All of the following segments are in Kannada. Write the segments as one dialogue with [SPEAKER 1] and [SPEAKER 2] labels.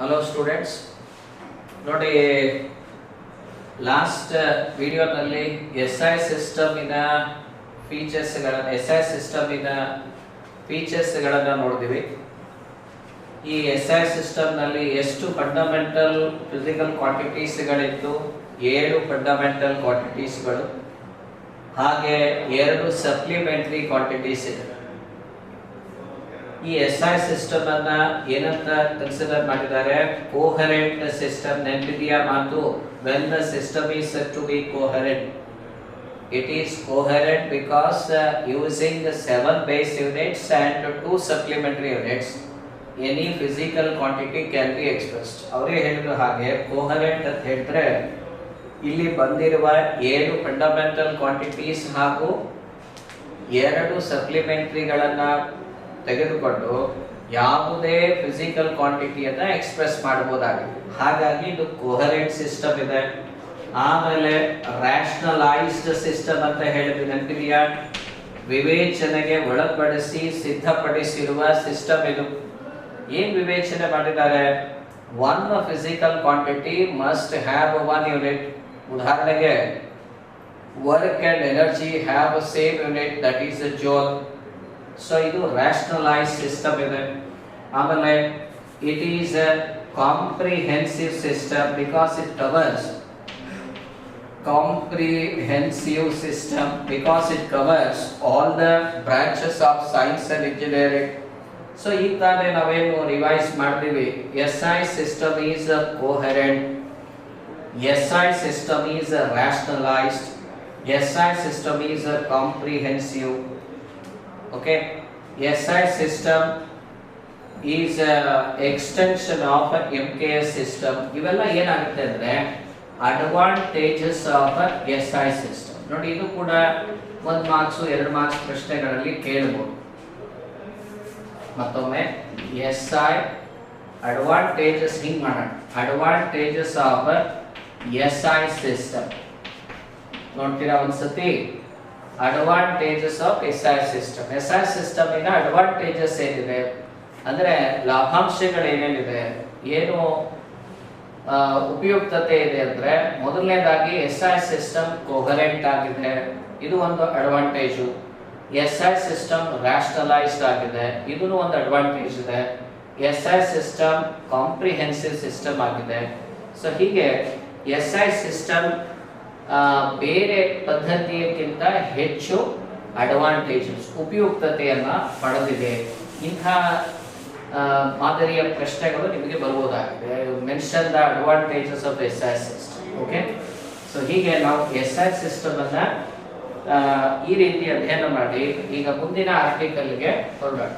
[SPEAKER 1] ಹಲೋ ಸ್ಟೂಡೆಂಟ್ಸ್, ನೋಡಿ ಲಾಸ್ಟ್ ವಿಡಿಯೋನಲ್ಲಿ ಎಸ್ ಐ ಸಿಸ್ಟಮಿನ ಫೀಚರ್ಸ್ಗಳನ್ನು ನೋಡಿದ್ವಿ. ಈ ಎಸ್ ಐ ಸಿಸ್ಟಮ್ನಲ್ಲಿ ಎಷ್ಟು ಫಂಡಮೆಂಟಲ್ ಫಿಸಿಕಲ್ ಕ್ವಾಂಟಿಟೀಸ್ಗಳಿತ್ತು? 7 ಫಂಡಮೆಂಟಲ್ ಕ್ವಾಂಟಿಟೀಸ್ಗಳು, ಹಾಗೆ 2 ಸಪ್ಲಿಮೆಂಟರಿ ಕ್ವಾಂಟಿಟೀಸ್ ಇದೆ. ಈ ಎಸ್ ಐ ಸಿಸ್ಟಮ್ ಅನ್ನ ಏನಂತ ಕನ್ಸಿಡರ್ ಮಾಡಿದ್ದಾರೆ? Coherent system. ನೆನಪಿದೆಯಾ ಮಾತು? When the system is said to be coherent, it is coherent because using 7 base units and 2 supplementary units any physical quantity can be expressed. ಅವರೇ ಹೇಳಿದ್ರು ಹಾಗೆ ಕೋಹರೆಂಟ್ ಅಂತ ಹೇಳಿದ್ರೆ ಇಲ್ಲಿ ಬಂದಿರುವ 7 ಫಂಡಮೆಂಟಲ್ ಕ್ವಾಂಟಿಟೀಸ್ ಹಾಗೂ 2 ಸಪ್ಲಿಮೆಂಟರಿಗಳನ್ನ ತೆಗೆದುಕೊಂಡು ಯಾವುದೇ ಫಿಸಿಕಲ್ ಕ್ವಾಂಟಿಟಿಯನ್ನ ಎಕ್ಸ್ಪ್ರೆಸ್ ಮಾಡಬಹುದಾಗಿದೆ. ಹಾಗಾಗಿ ಇದು ಕೋಹರೆಂಟ್ ಸಿಸ್ಟಮ್ ಇದೆ. ಆಮೇಲೆ ರ್ಯಾಷನಲೈಸ್ಡ್ ಸಿಸ್ಟಮ್ ಅಂತ ಹೇಳಿದ್ವಿ, ನೆನಪಿದೆಯಾ? ವಿವೇಚನೆಗೆ ಒಳಪಡಿಸಿ ಸಿದ್ಧಪಡಿಸಿರುವ ಸಿಸ್ಟಮ್ ಇದು. ಏನ್ ವಿವೇಚನೆ ಮಾಡಿದ್ದಾರೆ? 1 physical quantity must have 1 unit. ಉದಾಹರಣೆಗೆ work and energy have same unit, that is joule. So ಇದು ರ್ಯಾಷನಲೈಸ್ ಸಿಸ್ಟಮ್ ಇದೆ. ಆಮೇಲೆ it is a comprehensive system because it covers all the branches of science and engineering. So ಈ ತಾನೇ ನಾವೇನು ರಿವೈಸ್ ಮಾಡ್ತೀವಿ, S I system is coherent, S I system is rationalised, S I system is comprehensive. Okay, SI system is a extension of MKS system. ಇವೆಲ್ಲ ಏನಾಗುತ್ತೆ ಅಂದ್ರೆ ಅಡ್ವಾಂಟೇಜಸ್ ಆಫ್ SI ಸಿಸ್ಟಮ್. ನೋಡಿ, ಇದು ಕೂಡ 1 ಮಾರ್ಕ್ಸ್ 2 ಮಾರ್ಕ್ಸ್ ಪ್ರಶ್ನೆಗಳಲ್ಲಿ ಕೇಳಬಹುದು. ಮತ್ತೊಮ್ಮೆ SI ಅಡ್ವಾಂಟೇಜಸ್ ಹಿಂಗ್ ಮಾಡೋಣ. ಅಡ್ವಾಂಟೇಜಸ್ ಆಫ್ SI ಸಿಸ್ಟಮ್ ನೋಡ್ತೀರಾ ಒಂದ್ಸತಿ? Advantages of SI system. SI system ಇಂದ ಅಡ್ವಾಂಟೇಜಸ್ ಏನಿದೆ ಅಂದ್ರೆ ಲಾಭಾಂಶಗಳು ಏನೇನಿದೆ, ಏನು ಉಪಯುಕ್ತತೆ ಇದೆ ಅಂದ್ರೆ, ಮೊದಲನೇದಾಗಿ SI ಸಿಸ್ಟಮ್ ಕೋಹರೆಂಟ್ ಆಗಿದೆ, ಇದು ಒಂದು ಅಡ್ವಾಂಟೇಜು. SI ಸಿಸ್ಟಮ್ ರ್ಯಾಷನಲೈಸ್ಡ್ ಆಗಿದೆ, ಇದನ್ನು ಒಂದು ಅಡ್ವಾಂಟೇಜ್ ಇದೆ. SI ಸಿಸ್ಟಮ್ ಕಾಂಪ್ರಿಹೆನ್ಸಿವ್ ಸಿಸ್ಟಮ್ ಆಗಿದೆ. ಸೊ ಹೀಗೆ SI ಸಿಸ್ಟಮ್ ಬೇರೆ ಪದ್ಧತಿಯಕ್ಕಿಂತ ಹೆಚ್ಚು ಅಡ್ವಾಂಟೇಜಸ್, ಉಪಯುಕ್ತತೆಯನ್ನ ಪಡೆದಿದೆ. ಇಂಥ ಮಾದರಿಯ ಪ್ರಶ್ನೆಗಳು ನಿಮಗೆ ಬರಬಹುದಾಗಿದೆ. Mention the advantages of SI system. Okay, so ಹೀಗೆ ನಾವು SI ಸಿಸ್ಟಮ್ ಅನ್ನ ಈ ರೀತಿ ಅಧ್ಯಯನ ಮಾಡಿ ಈಗ ಮುಂದಿನ ಆರ್ಟಿಕಲ್ಗೆ ಹೊರಡೋಣ.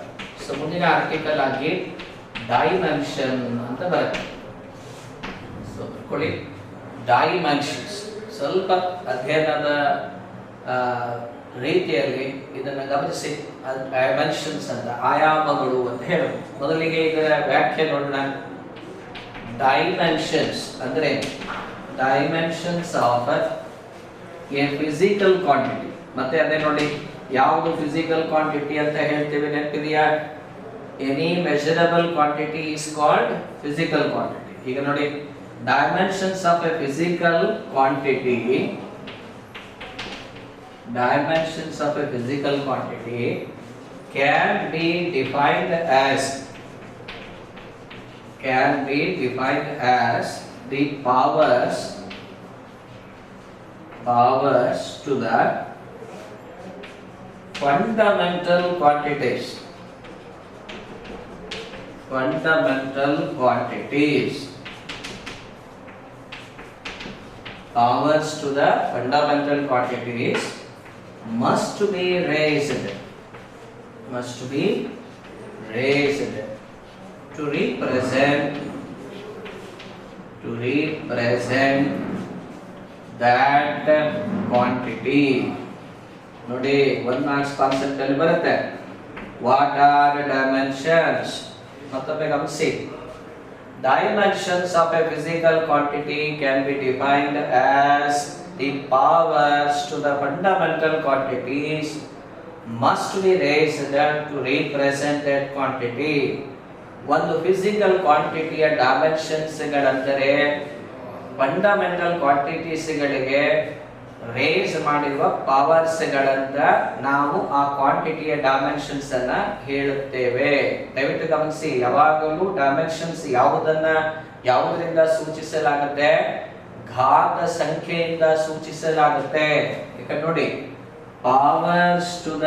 [SPEAKER 1] ಸೊ ಮುಂದಿನ ಆರ್ಟಿಕಲ್ ಆಗಿ ಡೈಮೆನ್ಷನ್ ಅಂತ ಬರುತ್ತೆ. ಸೊ ಬರ್ಕೊಳ್ಳಿ, ಡೈಮೆನ್ಷನ್ಸ್. ಸ್ವಲ್ಪ ಅಧ್ಯಯನದ ರೀತಿಯಲ್ಲಿ ಇದನ್ನು ಗಮನಿಸಿ. ಡೈಮೆನ್ಷನ್ಸ್ ಅಂತ ಆಯಾಮಗಳು ಅಂತ ಹೇಳೋದು. ಮೊದಲಿಗೆ ಇದರ ವ್ಯಾಖ್ಯೆ ನೋಡೋಣ. ಡೈಮೆನ್ಷನ್ಸ್ ಅಂದ್ರೆ dimensions of a physical quantity. ಮತ್ತೆ ಅದೇ ನೋಡಿ, ಯಾವುದು ಫಿಸಿಕಲ್ ಕ್ವಾಂಟಿಟಿ ಅಂತ ಹೇಳ್ತೀವಿ? ನೆನಪಿದೆಯಾ? Any measurable quantity is called physical quantity. ಈಗ ನೋಡಿ, dimensions of a physical quantity can be defined as the powers to the fundamental quantities powers to the fundamental quantities must be raised to represent that quantity. ನೋಡಿ, 1 ಮಾರ್ಕ್ಸ್ ಕಾನ್ಸೆಪ್ಟ್ ಅಲ್ಲಿ ಬರುತ್ತೆ. What are dimensions? ಮತ್ತೊಮ್ಮೆ ಗಮನಿಸಿ. Dimensions of a physical quantity can be defined as the powers to the fundamental quantities must be raised to represent that quantity. ಒಂದು ಫಿಸಿಕಲ್ ಕ್ವಾಂಟಿಟಿಯ ಡೈಮೆನ್ಷನ್ಸ್ಗಳೆಂದರೆ ಫಂಡಮೆಂಟಲ್ ಕ್ವಾಂಟಿಟೀಸ್ಗಳಿಗೆ ರೇಸ್ ಮಾಡಿರುವ ಪವರ್ಸ್ಗಳಿಂದ ನಾವು ಆ ಕ್ವಾಂಟಿಟಿಯ ಡೈಮೆನ್ಷನ್ಸ್ ಅನ್ನ ಹೇಳುತ್ತೇವೆ. ದಯವಿಟ್ಟು ಗಮನಿಸಿ, ಯಾವಾಗಲೂ ಡೈಮೆನ್ಷನ್ಸ್ ಯಾವುದರಿಂದ ಸೂಚಿಸಲಾಗುತ್ತೆ? ಘಾತ ಸಂಖ್ಯೆಯಿಂದ ಸೂಚಿಸಲಾಗುತ್ತೆ. ಈಗ ನೋಡಿ, powers to the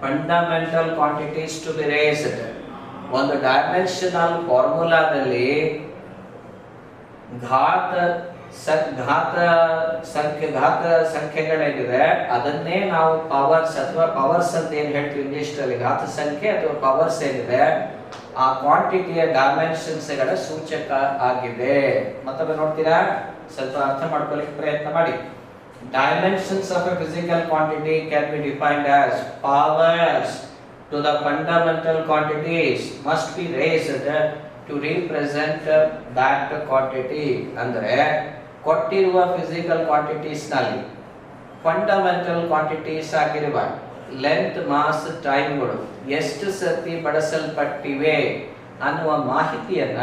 [SPEAKER 1] fundamental quantities to be raised. ಒಂದು ಡೈಮೆನ್ಷನಲ್ ಫಾರ್ಮುಲಾದಲ್ಲಿ ಘಾತ ಸಂಖ್ಯೆಗಳೇನಿದೆ ಅದನ್ನೇ ನಾವು ಪವರ್ಸ್ ಅಥವಾ ಪವರ್ಸ್ ಅಂತ ಏನ್ ಹೇಳ್ತೀವಿ ಇಂಗ್ಲಿಷ್ ನಲ್ಲಿ, ಘಾತ ಸಂಖ್ಯೆ ಅಥವಾ ಪವರ್ಸ್ ಏನಿದೆ ಆ ಕ್ವಾಂಟಿಟಿಯ ಡೈಮೆನ್ಷನ್ಸ್ ಗಳ ಸೂಚಕ ಆಗಿದೆ. ಮತ್ತೊಮ್ಮೆ ನೋಡ್ತೀರಾ, ಸ್ವಲ್ಪ ಅರ್ಥ ಮಾಡ್ಕೊಳ್ಳಿಕ್ಕೆ ಪ್ರಯತ್ನ ಮಾಡಿ. Dimensions of a physical quantity can be defined as powers to the fundamental quantities must be raised to represent that quantity. ಅಂದ್ರೆ ಕೊಟ್ಟಿರುವ ಫಿಸಿಕಲ್ ಕ್ವಾಂಟಿಟೀಸ್ ನಲ್ಲಿ ಫಂಡಮೆಂಟಲ್ ಕ್ವಾಂಟಿಟೀಸ್ ಆಗಿರುವ ಲೆಂತ್, ಮಾಸ್, ಟೈಮ್ಗಳು ಎಷ್ಟು ಸತಿ ಬಳಸಲ್ಪಟ್ಟಿವೆ ಅನ್ನುವ ಮಾಹಿತಿಯನ್ನ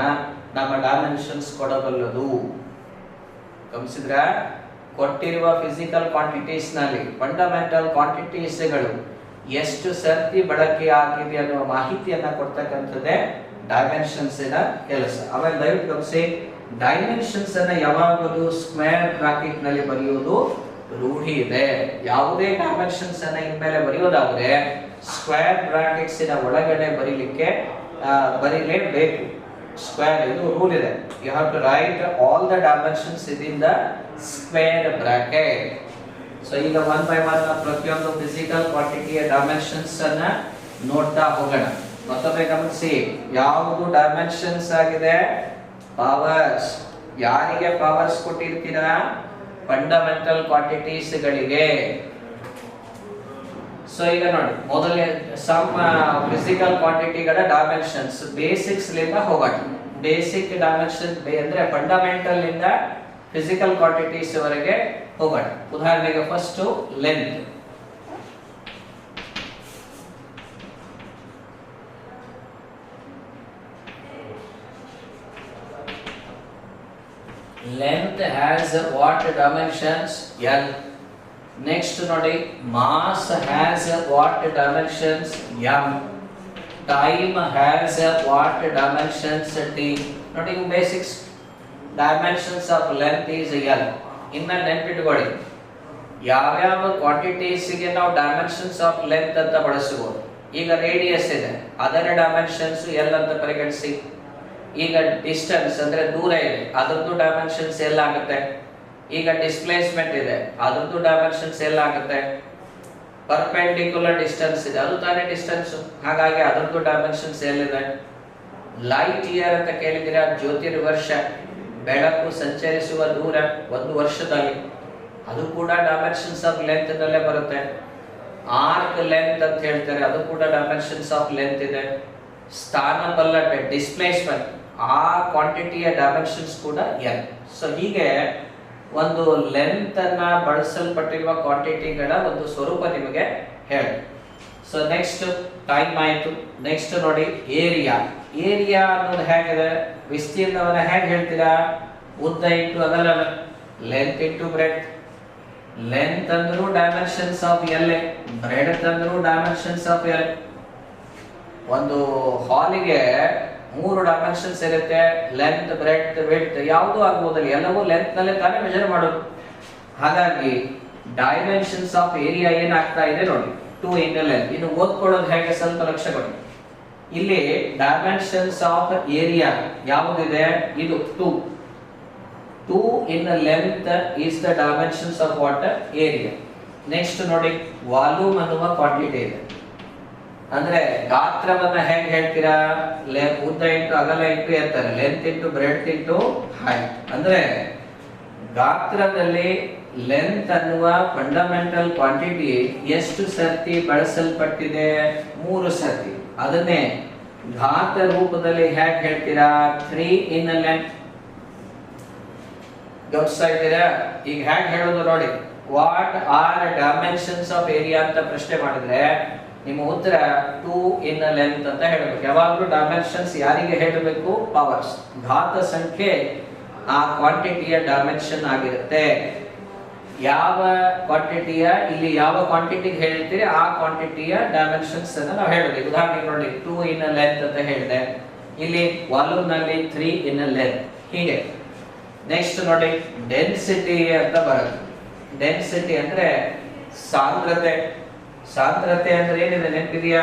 [SPEAKER 1] ನಮ್ಮ ಡೈಮೆನ್ಷನ್ಸ್ ಕೊಡಬಲ್ಲದು. ಗಮನಿಸಿದ್ರ, ಕೊಟ್ಟಿರುವ ಫಿಸಿಕಲ್ ಕ್ವಾಂಟಿಟೀಸ್ ನಲ್ಲಿ ಫಂಡಮೆಂಟಲ್ ಕ್ವಾಂಟಿಟೀಸ್ಗಳು ಎಷ್ಟು ಸರ್ತಿ ಬಳಕೆ ಆಗಿದೆ ಅನ್ನುವ ಮಾಹಿತಿಯನ್ನ ಕೊಡ್ತಕ್ಕಂಥದ್ದೇ ಡೈಮೆನ್ಷನ್ಸ್ ಕೆಲಸ. ಆಮೇಲೆ ದಯವಿಟ್ಟು ಗಮನಿಸಿ, ಡೈಮೆನ್ಷನ್ಸ್ ಅನ್ನ ಯಾವಾಗಲೂ ಸ್ಕ್ವೇರ್ ಬ್ರಾಕೆಟ್ ನಲ್ಲಿ ಬರೆಯುವುದು ರೂಢಿ ಇದೆ. ಯಾವುದೇ ಡೈಮೆನ್ಷನ್ಸ್ ಅನ್ನ ಇನ್ಮೇಲೆ ಬರೆಯೋದಾದ್ರೆ ಸ್ಕ್ವೇರ್ ಬ್ರಾಕೆಟ್ಸ್ ಒಳಗಡೆ ಬರೀಲೇಬೇಕು. ಸ್ಕ್ವೇರ್ ಇದು ರೂಲ್ ಇದೆ. You have to write all the dimensions within the square bracket. So ಈಗ ಒನ್ ಬೈ ಒನ್ ಪ್ರತಿಯೊಂದು ಫಿಸಿಕಲ್ ಕ್ವಾಂಟಿಟಿಯ ಡೈಮೆನ್ಷನ್ಸ್ ಅನ್ನ ನೋಡ್ತಾ ಹೋಗೋಣ. ಮತ್ತೊಮ್ಮೆ ಗಮನಿಸಿ, ಯಾವುದು ಡೈಮೆನ್ಷನ್ಸ್ ಆಗಿದೆ? ಪವರ್ಸ್. ಯಾರಿಗೆ ಪವರ್ಸ್ ಕೊಟ್ಟಿರ್ತೀರಾ? ಫಂಡಮೆಂಟಲ್ ಕ್ವಾಂಟಿಟೀಸ್ ಗಳಿಗೆ. ಸೊ ಈಗ ನೋಡಿ, ಮೊದಲನೇ ಸಮ್ ಫಿಸಿಕಲ್ ಕ್ವಾಂಟಿಟಿಗಳ ಡೈಮೆನ್ಷನ್ಸ್ ಬೇಸಿಕ್ಸ್ ಲಿಂದ ಹೋಗೋಣ. ಬೇಸಿಕ್ ಡೈಮೆನ್ಷನ್ ಅಂದ್ರೆ ಫಂಡಮೆಂಟಲ್ ಇಂದ ಫಿಸಿಕಲ್ ಕ್ವಾಂಟಿಟೀಸ್ ವರೆಗೆ ಹೋಗೋಣ. ಉದಾಹರಣೆಗೆ first length. Length has what dimensions? L. Next ನೋಡಿ, mass has what dimensions? M. Time has what dimensions? T. ನೋಡಿ, basics dimensions of length is L. ಇನ್ಮೇಲೆ ನೆನಪಿಟ್ಕೊಳ್ಳಿ, ಯಾವ್ಯಾವ ಕ್ವಾಂಟಿಟೀಸ್ ಗೆ ನಾವು ಡೈಮೆನ್ಷನ್ಸ್ ಆಫ್ ಲೆಂತ್ ಅಂತ ಬಳಸಬಹುದು. ಈಗ ರೇಡಿಯಸ್ ಇದೆ, ಅದರ ಡೈಮೆನ್ಷನ್ಸ್ L ಅಂತ ಪರಿಗಣಿಸಿ. ಈಗ ಡಿಸ್ಟೆನ್ಸ್ ಅಂದ್ರೆ ದೂರ ಇದೆ, ಅದರದ್ದು ಡೈಮೆನ್ಷನ್ಸ್ ಎಲ್ಲ ಆಗುತ್ತೆ. ಈಗ ಡಿಸ್ಪ್ಲೇಸ್ಮೆಂಟ್ ಇದೆ, ಅದರದ್ದು ಡೈಮೆನ್ಷನ್ಸ್ ಎಲ್ಲ ಆಗುತ್ತೆ. ಪರ್ಪೆಂಡಿಕ್ಯುಲರ್ ಡಿಸ್ಟೆನ್ಸ್ ಇದೆ, ಅದು ತಾನೇ ಡಿಸ್ಟೆನ್ಸ್, ಹಾಗಾಗಿ ಅದರದ್ದು ಡೈಮೆನ್ಷನ್ಸ್ ಎಲ್ಲಿದೆ. ಲೈಟ್ ಇಯರ್ ಅಂತ ಕೇಳಿದ್ರೆ ಜ್ಯೋತಿರ್ವರ್ಷ, ಬೆಳಕು ಸಂಚರಿಸುವ ದೂರ ಒಂದು ವರ್ಷದಲ್ಲಿ, ಅದು ಕೂಡ ಡೈಮೆನ್ಷನ್ಸ್ ಆಫ್ ಲೆಂತ್ ನಲ್ಲೇ ಬರುತ್ತೆ. ಆರ್ಕ್ ಲೆಂತ್ ಅಂತ ಹೇಳ್ತಾರೆ, ಅದು ಕೂಡ ಡೈಮೆನ್ಷನ್ಸ್ ಆಫ್ ಲೆಂತ್ ಇದೆ. ಸ್ಥಾನಪಲ್ಲಟ ಡಿಸ್ಪ್ಲೇಸ್ಮೆಂಟ್, ಆ ಕ್ವಾಂಟಿಟಿಯ ಡೈಮೆನ್ಷನ್ಸ್ ಕೂಡ L. ಸೊ ಹೀಗೆ ಒಂದು ಲೆಂತ್ ಅನ್ನ ಬಳಸಲ್ಪಟ್ಟಿರುವ ಕ್ವಾಂಟಿಟಿಗಳ ಒಂದು ಸ್ವರೂಪ ನಿಮಗೆ ಹೇಳಿ. ಸೊ ನೆಕ್ಸ್ಟ್ ಟೈಮ್ ಆಯ್ತು. ನೆಕ್ಸ್ಟ್ ನೋಡಿ, ಏರಿಯಾ. ಏರಿಯಾ ಅನ್ನೋದು ಹೇಗಿದೆ? ವಿಸ್ತೀರ್ಣವನ್ನ ಹೇಗೆ ಹೇಳ್ತೀರಾ? ಉದ್ದ ಇಂಟು ಅಗಲ, ಲೆಂತ್ ಇಂಟು ಬ್ರೆಡ್ತ್. ಲೆಂತ್ ಅಂದ್ರೂ ಡೈಮೆನ್ಷನ್ಸ್ ಆಫ್ L, ಬ್ರೆಡ್ತ್ ಅಂದ್ರೂ ಡೈಮೆನ್ಷನ್ಸ್ ಆಫ್ L. ಒಂದು ಹಾಲಿಗೆ 3 ಡೈಮೆನ್ಷನ್ಸ್ ಇರುತ್ತೆ, ಲೆಂತ್, ಬ್ರೆಡ್ತ್, ವಿಡ್ತ್, ಯಾವುದು ಆಗ್ಬೋದಲ್ಲ, ಎಲ್ಲವೂ ಲೆಂತ್ ನಲ್ಲೇ ತಾನೇ ಮೆಜರ್ ಮಾಡೋದು. ಹಾಗಾಗಿ ಡೈಮೆನ್ಷನ್ಸ್ ಆಫ್ ಏರಿಯಾ ಏನಾಗ್ತಾ ಇದೆ ನೋಡಿ, 2 ಇನ್ ಲೆಂತ್. ಇನ್ನು ಓದ್ಕೊಳ್ಳೋದು ಹೇಗೆ ಸ್ವಲ್ಪ ಲಕ್ಷ್ಯ ಕೊಡಿ. ಇಲ್ಲಿ ಡೈಮೆನ್ಷನ್ಸ್ ಆಫ್ ಏರಿಯಾ ಯಾವುದಿದೆ? ಇದು 2 in length is the dimensions of what? Area. Next ನೋಡಿ, ವಾಲ್ಯೂಮ್ ಅನ್ನುವ ಕ್ವಾಂಟಿಟಿ ಇದೆ. ಅಂದ್ರೆ ಗಾತ್ರವನ್ನ ಹೇಗೆ ಹೇಳ್ತೀರಾ? ಉದ್ದ ಇಂಟು ಅಗಲ ಇಂಟು ಎತ್ತರ, length into breadth into height. ಅಂದ್ರೆ ಗಾತ್ರದಲ್ಲಿ ಲೆಂತ್ ಅನ್ನುವ ಫಂಡಮೆಂಟಲ್ ಕ್ವಾಂಟಿಟಿ ಎಷ್ಟು ಸರ್ತಿ ಬಳಸಲ್ಪಟ್ಟಿದೆ? 3 ಸರ್ತಿ. ಅದನ್ನೇ ಘಾತ ರೂಪದಲ್ಲಿ ಹೇಗೆ ಹೇಳ್ತೀರಾ? 3 ಇನ್ ಲೆಂತ್. ಗಮನಿಸ್ತಾ ಇದ್ದೀರಾ? ಈಗ ಹೇಗೆ ಹೇಳೋದು ನೋಡಿ, what are dimensions of area ಅಂತ ಪ್ರಶ್ನೆ ಮಾಡಿದ್ರೆ ನಿಮ್ಮ ಉತ್ತರ 2 ಇನ್ ಲೆಂತ್ ಅಂತ ಹೇಳಬೇಕು. ಯಾವಾಗಲೂ ಡೈಮೆನ್ಷನ್ಸ್ ಯಾರಿಗೆ ಹೇಳಬೇಕು? ಪವರ್ಸ್, ಘಾತ ಸಂಖ್ಯೆ ಆ ಕ್ವಾಂಟಿಟಿಯ ಡೈಮೆನ್ಷನ್ ಆಗಿರುತ್ತೆ. ಯಾವ ಕ್ವಾಂಟಿಟಿಯ ಇಲ್ಲಿ ಯಾವ ಕ್ವಾಂಟಿಟಿಗೆ ಹೇಳ್ತೀರಿ ಆ ಕ್ವಾಂಟಿಟಿಯ ಡೈಮೆನ್ಷನ್ಸ್ ಅನ್ನು ನಾವು ಹೇಳಬೇಕು. ಉದಾಹರಣೆಗೆ ನೋಡಿ 2 ಇನ್ ಲೆಂತ್ ಅಂತ ಹೇಳಿದೆ, ಇಲ್ಲಿ ವಾಲ್ಯೂಮ್ ನಲ್ಲಿ 3 ಇನ್ ಲೆಂತ್. ಹೀಗೆ ನೆಕ್ಸ್ಟ್ ನೋಡಿ ಡೆನ್ಸಿಟಿ ಅಂತ ಬರುತ್ತೆ. ಡೆನ್ಸಿಟಿ ಅಂದ್ರೆ ಸಾಂದ್ರತೆ. ಸಾಂದ್ರತೆ ಅಂದ್ರೆ ಏನಿದೆ ನೆನಪಿದೆಯಾ?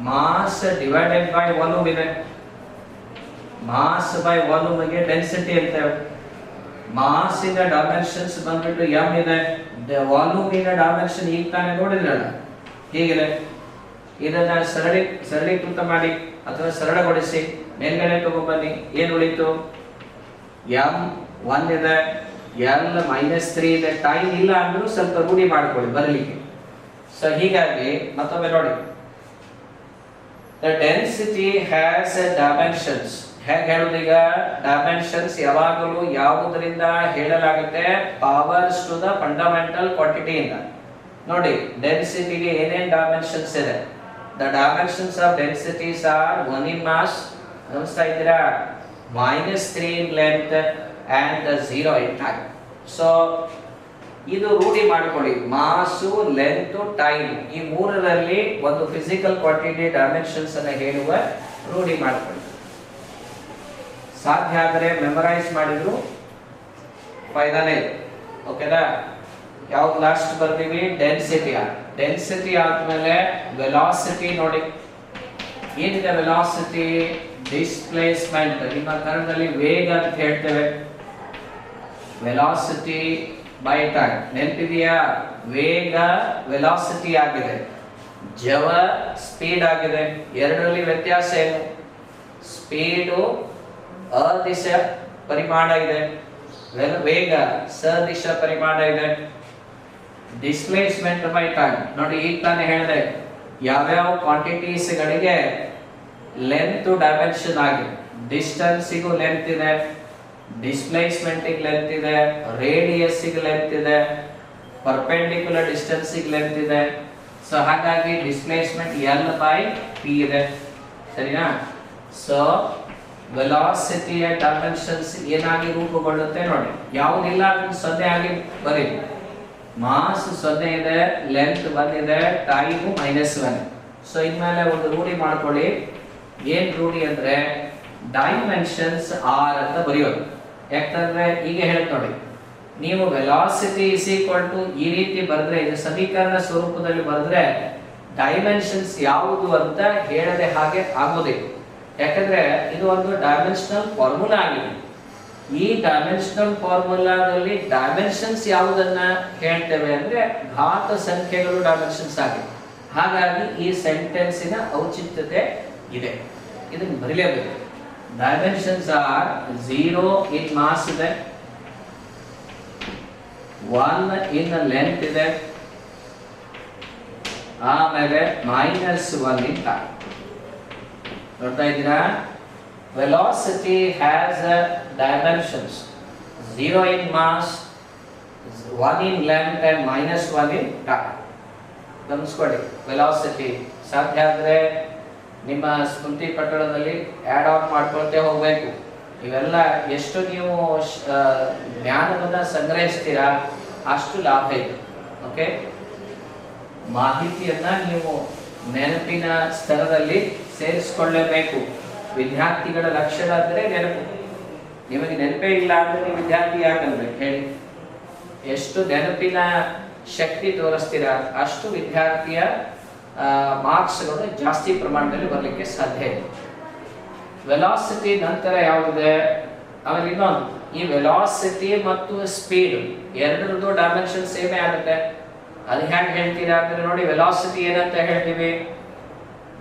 [SPEAKER 1] ಮಾಸ್ ಡಿವೈಡೆಡ್ ಬೈ ವಾಲ್ಯೂಮ್ ಇದೆ. ಮಾಸ್ ಬೈ ವಾಲ್ಯೂಮ್ ಗೆ ಡೆನ್ಸಿಟಿ ಅಂತೇವೆ. ಮಾಸ್ ಇನ ಡೈಮೆನ್ಷನ್ಸ್ ಬಂದ್ಬಿಟ್ಟು m ಇದೆ, ವಾಲ್ಯೂಮ್ ಇನ ಡೈಮೆನ್ಷನ್ ಈಗ ತಾನೇ ನೋಡಿದ್ರಲ್ಲ ಹೀಗಿದೆ. ಇದನ್ನ ಸರಳೀಕೃತ ಮಾಡಿ ಅಥವಾ ಸರಳಗೊಳಿಸಿ ಮೇಲ್ಗಡೆ ತಗೊಂಡ್ಬನ್ನಿ. ಏನು ಉಳಿತು? m 1 ಇದೆ, l -3 ಇದೆ. ಟೈಮ್ ಇಲ್ಲ ಅಂದ್ರೂ ಸ್ವಲ್ಪ ರೂಢಿ ಮಾಡ್ಕೊಳ್ಳಿ ಬರಲಿಕ್ಕೆ. ಸೊ ಹೀಗಾಗಿ ಮತ್ತೊಮ್ಮೆ ನೋಡಿ, the density has dimensions. ಹೇಗೆ ಹೇಳೋದೀಗ? ಡೈಮೆನ್ಷನ್ಸ್ ಯಾವಾಗಲೂ ಯಾವುದರಿಂದ ಹೇಳಲಾಗುತ್ತೆ? Powers to the fundamental quantity ಇಂದ. ನೋಡಿ ಡೆನ್ಸಿಟಿಗೆ ಏನೇನ್ ಡೈಮೆನ್ಷನ್ಸ್ ಇದೆ? The dimensions of densities are 1 in mass, ಗಮನಿಸ್ತಾ ಇದ್ದೀರಾ, -3 in length and 0 in time. So ಇದು ರೂಢಿ ಮಾಡಿಕೊಳ್ಳಿ. ಮಾಸು, ಲೆಂತ್, ಟೈಮ್ ಈ ಮೂರರಲ್ಲಿ ಒಂದು ಫಿಸಿಕಲ್ ಕ್ವಾಂಟಿಟಿ ಡೈಮೆನ್ಷನ್ಸ್ ಅನ್ನು ಹೇಳುವ ರೂಢಿ ಮಾಡಿಕೊಳ್ಳಿ. ಸಾಧ್ಯ ಆದರೆ ಮೆಮರೈಸ್ ಮಾಡಿದ್ರು ಫೈದಾನೇ ಇದೆ. ಓಕೆನಾ? ಯಾವ್ದು ಲಾಸ್ಟ್ ಬರ್ತೀವಿ? ಡೆನ್ಸಿಟಿ. ಡೆನ್ಸಿಟಿ ಆದ್ಮೇಲೆ ವೆಲಾಸಿಟಿ. ನೋಡಿ ಏನಿದೆ ವೆಲಾಸಿಟಿ? ಡಿಸ್ಪ್ಲೇಸ್ಮೆಂಟ್. ನಿಮ್ಮ ಕನ್ನಡದಲ್ಲಿ ವೇಗ ಅಂತ ಹೇಳ್ತೇವೆ. Velocity by time. ನೆನಪಿದೆಯಾ? ವೇಗ ವೆಲಾಸಿಟಿ ಆಗಿದೆ, ಜವ ಸ್ಪೀಡ್ ಆಗಿದೆ. ಎರಡರಲ್ಲಿ ವ್ಯತ್ಯಾಸ ಏನು? ಸ್ಪೀಡು ಅದಿಶ ಪರಿಮಾಣ ಇದೆ, ವೇಗ ಸದಿಶ ಪರಿಮಾಣ ಇದೆ. Displacement by time. ನೋಡಿ ಈಗ ತಾನೇ ಹೇಳಿದೆ ಯಾವ್ಯಾವ ಕ್ವಾಂಟಿಟೀಸ್ ಗಳಿಗೆ ಲೆಂತ್ ಡೈಮೆನ್ಷನ್ ಆಗಿದೆ. ಡಿಸ್ಟೆನ್ಸಿಗೂ ಲೆಂತ್ ಇದೆ, ಡಿಸ್ಪ್ಲೇಸ್ಮೆಂಟ್ ಲೆಂತ್ ಇದೆ, ರೇಡಿಯಸ್ ಲೆಂತ್ ಇದೆ, ಪರ್ಪೆಂಡಿಕ್ಯುಲರ್ ಡಿಸ್ಟೆನ್ಸ್ ಲೆಂತ್ ಇದೆ. ಸೊ ಹಾಗಾಗಿ ಡಿಸ್ಪ್ಲೇಸ್ಮೆಂಟ್ L/P ಇದೆ. ಸರಿನಾ? ಸೊ ವೆಲಾಸಿಟಿಯ ಡೈಮೆನ್ಷನ್ಸ್ ಏನಾಗಿ ರೂಪುಗೊಳ್ಳುತ್ತೆ ನೋಡಿ. ಯಾವುದಿಲ್ಲ ಅದನ್ನು 0 ಆಗಿ ಬರೀ. ಮಾಸ್ 0 ಇದೆ, ಲೆಂತ್ 1 ಇದೆ, ಟೈಮ್ -1. ಸೊ ಇನ್ಮೇಲೆ ಒಂದು ರೂಢಿ ಮಾಡ್ಕೊಳ್ಳಿ. ಏನ್ ರೂಢಿ ಅಂದ್ರೆ ಡೈಮೆನ್ಷನ್ಸ್ R ಅಂತ ಬರೆಯೋದು. ಯಾಕಂದ್ರೆ ಈಗ ಹೇಳ್ತ ನೋಡಿ, ನೀವು ವೆಲಾಸಿಟಿ ಈ ರೀತಿ ಬರೆದ್ರೆ, ಇದು ಸಮೀಕರಣ ಸ್ವರೂಪದಲ್ಲಿ ಬರೆದ್ರೆ ಡೈಮೆನ್ಷನ್ಸ್ ಯಾವುದು ಅಂತ ಹೇಳದೆ ಹಾಗೆ ಆಗೋದಿಲ್ಲ. ಯಾಕಂದ್ರೆ ಇದು ಒಂದು ಡೈಮೆನ್ಷನಲ್ ಫಾರ್ಮುಲಾ ಆಗಿದೆ. ಈ ಡೈಮೆನ್ಷನಲ್ ಫಾರ್ಮುಲಾದಲ್ಲಿ ಡೈಮೆನ್ಷನ್ಸ್ ಯಾವುದನ್ನ ಹೇಳ್ತೇವೆ ಅಂದ್ರೆ ಘಾತ ಸಂಖ್ಯೆಗಳು ಡೈಮೆನ್ಷನ್ಸ್ ಆಗಿದೆ. ಹಾಗಾಗಿ ಈ ಸೆಂಟೆನ್ಸಿನ ಔಚಿತ್ಯತೆ ಇದೆ, ಇದನ್ನು ಬರೀಲೇಬೇಕು. ಡೈಮೆನ್ಷನ್ಸ್ ಆರ್ 0 in mass ಇದೆ, 1 in length ಇದೆ, ಆಮೇಲೆ -1 in time. ನೋಡ್ತಾ ಇದ್ದೀರಾ? Velocity has dimensions 0 in mass, 1 in length and -1 in time. ಗಮನಿಸ್ಕೊಳ್ಳಿ. Velocity ಸಾಧ್ಯ ಆದರೆ ನಿಮ್ಮ ಸ್ಮೃತಿ ಪಟ್ಟಣದಲ್ಲಿ ಆಡ್ ಆನ್ ಮಾಡ್ಕೊಳ್ತೇ ಹೋಗ್ಬೇಕು. ಇವೆಲ್ಲ ಎಷ್ಟು ನೀವು ಜ್ಞಾನವನ್ನ ಸಂಗ್ರಹಿಸ್ತೀರಾ ಅಷ್ಟು ಲಾಭ ಇದೆ. ಓಕೆ, ಮಾಹಿತಿಯನ್ನ ನೀವು ನೆನಪಿನ ಸ್ತರದಲ್ಲಿ ಸೇರಿಸಿಕೊಳ್ಳಬೇಕು. ವಿದ್ಯಾರ್ಥಿಗಳ ಲಕ್ಷಣ ಅಂದ್ರೆ ನೆನಪು. ನಿಮಗೆ ನೆನಪೇ ಇಲ್ಲ ಅಂದ್ರೆ ನೀವು ವಿದ್ಯಾರ್ಥಿ ಯಾಕನ್ಬೇಕು ಹೇಳಿ? ಎಷ್ಟು ನೆನಪಿನ ಶಕ್ತಿ ತೋರಿಸ್ತೀರಾ ಅಷ್ಟು ವಿದ್ಯಾರ್ಥಿಯ ಮಾರ್ಕ್ಸ್ಗಳು ಜಾಸ್ತಿ ಪ್ರಮಾಣದಲ್ಲಿ ಬರಲಿಕ್ಕೆ ಸಾಧ್ಯ ಇದೆ. ವೆಲಾಸಿಟಿ ನಂತರ ಯಾವುದಿದೆ? ಆಮೇಲೆ ಇನ್ನೊಂದು, ಈ ವೆಲಾಸಿಟಿ ಮತ್ತು ಸ್ಪೀಡ್ ಎರಡರದ್ದು ಡೈಮೆನ್ಷನ್ ಸೇಮೇ ಆಗುತ್ತೆ. ಅದು ಹೇಗೆ ಹೇಳ್ತೀರಾ ಅಂದ್ರೆ ನೋಡಿ, ವೆಲಾಸಿಟಿ ಏನಂತ ಹೇಳ್ತೀವಿ?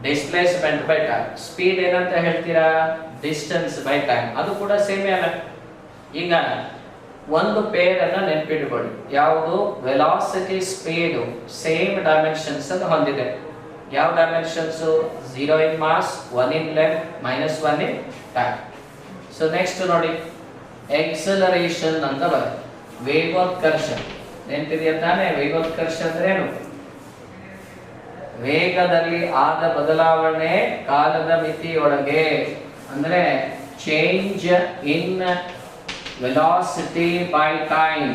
[SPEAKER 1] Displacement by time. ಸ್ಪೀಡ್ ಏನಂತ ಹೇಳ್ತೀರಾ? Distance by time. ಅದು ಕೂಡ ಸೇಮೇ ಅಲ್ಲ. ಈಗ ಒಂದು ಪೇರ್ ಅನ್ನ ನೆನಪಿಟ್ಕೊಳ್ಳಿ. ಯಾವುದು? ವೆಲಾಸಿಟಿ ಸ್ಪೀಡ್ ಸೇಮ್ ಡೈಮೆನ್ಷನ್ಸ್ ಅನ್ನು ಹೊಂದಿದೆ. ಯಾವ dimensions? 0 in mass, 1 in length, -1 in time. So next ನೋಡಿ, ಎಕ್ಸಲರೇಷನ್ ಅಂತ ಬರುತ್ತೆ. ವೇಗೋತ್ಕರ್ಷ ನೆನಪಿದೆಯಾ ತಾನೆ? ವೇಗೋತ್ಕರ್ಷ ಅಂದ್ರೆ ಏನು? ವೇಗದಲ್ಲಿ ಆದ ಬದಲಾವಣೆ ಕಾಲದ ಮಿತಿಯೊಳಗೆ, ಅಂದ್ರೆ change in velocity by time.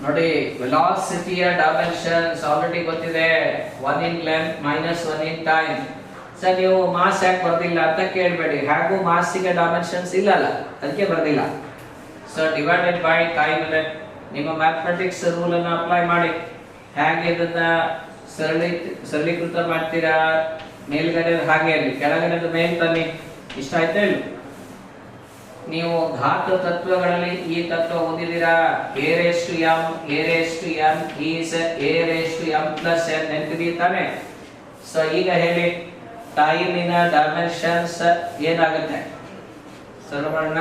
[SPEAKER 1] ನೋಡಿ ವೆಲಾಸಿಟಿಯ ಡೈಮೆನ್ಷನ್ಸ್ ಆಲ್ರೆಡಿ ಗೊತ್ತಿದೆ, 1 in length minus 1 in time. Sir ನೀವು ಮಾಸ್ ಯಾಕೆ ಬರ್ದಿಲ್ಲ ಅಂತ ಕೇಳಬೇಡಿ, ಹಾಗೂ ಮಾಸ್ಸಿಗೆ ಡೈಮೆನ್ಷನ್ಸ್ ಇಲ್ಲಲ್ಲ ಅದಕ್ಕೆ ಬರ್ದಿಲ್ಲ. ಸೊ ಡಿವೈಡೆಡ್ ಬೈ ಟೈಮ್ ಇದೆ. ನಿಮ್ಮ ಮ್ಯಾಥಮೆಟಿಕ್ಸ್ ರೂಲ್ ಅನ್ನು ಅಪ್ಲೈ ಮಾಡಿ. ಹೇಗೆ ಇದನ್ನ ಸರಳೀಕೃತ ಮಾಡ್ತೀರಾ, ಮೇಲ್ಗಡೆ ಹಾಗೆ ಇರಲಿ, ಕೆಳಗಡೆ ಮೇಲ್ ತನ್ನಿ. ಇಷ್ಟ ಆಯ್ತಾ ಇಲ್ಲ? ನೀವು ಘಾತ ತತ್ವಗಳಲ್ಲಿ ಈ ತತ್ವ ಓದಿದ್ದೀರಾ, a raised to m is a raised to m plus n ನೆನಪಿದೆಯಾ ತಾನೆ? ಸೊ ಈಗ ಹೇಳಿ ಟೈಮಿನ ಡೈಮೆನ್ಷನ್ಸ್ ಏನಾಗುತ್ತೆ? ಸರ್ವರ್ಣ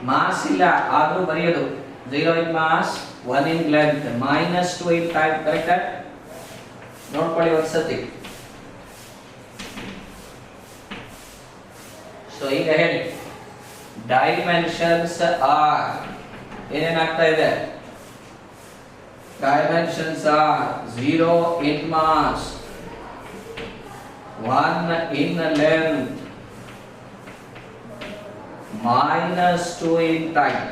[SPEAKER 1] ಮಾಸ್ ಇಲ್ಲ ಆದ್ರೂ ಬರೆಯೋದು 0 in mass 1 in length minus 2 in time. ಕರೆಕ್ಟಾ? ನೋಡ್ಕೊಳ್ಳಿ ಒಂದ್ಸತಿ. ಸೊ ಈಗ ಹೇಳಿ ಡೈಮೆನ್ಷನ್ಸ್ ಆರ್ ಏನೇನಾಗ್ತಾ ಇದೆ? Dimensions are 0 in mass, 1 in length, minus 2 in time.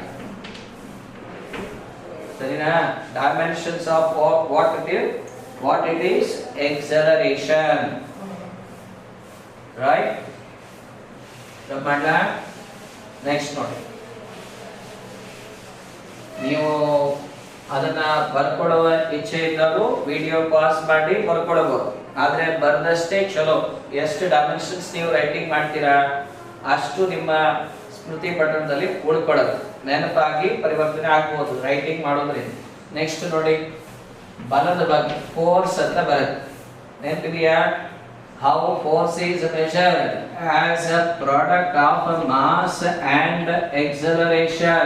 [SPEAKER 1] ಸರಿನಾ? Dimensions of what it is? Acceleration, right? ಮಾಡ್ಲಾ? ನೆಕ್ಸ್ಟ್ ನೋಡಿ, ನೀವು ಅದನ್ನ ಬರ್ಕೊಡುವ ಇಚ್ಛೆ ಇದ್ದವರು ವಿಡಿಯೋ ಪಾಸ್ ಮಾಡಿ ಬರ್ಕೊಡಬಹುದು. ಆದ್ರೆ ಬರ್ದಷ್ಟೇ ಚಲೋ. ಎಷ್ಟು ಡೈಮೆನ್ಷನ್ಸ್ ನೀವು ರೈಟಿಂಗ್ ಮಾಡ್ತೀರಾ ಅಷ್ಟು ನಿಮ್ಮ ಸ್ಮೃತಿ ಪಟಲದಲ್ಲಿ ಉಳ್ಕೊಳ್ಳೋದು, ನೆನಪಾಗಿ ಪರಿವರ್ತನೆ ಆಗ್ಬೋದು ರೈಟಿಂಗ್ ಮಾಡೋದ್ರಿಂದ. ನೆಕ್ಸ್ಟ್ ನೋಡಿ, ಬಲದ ಬಗ್ಗೆ ಫೋರ್ಸ್ ಅಂತ ಬರುತ್ತೆ. ನೆನಪಿದೆಯಾ? How force is measured as a product of mass and acceleration.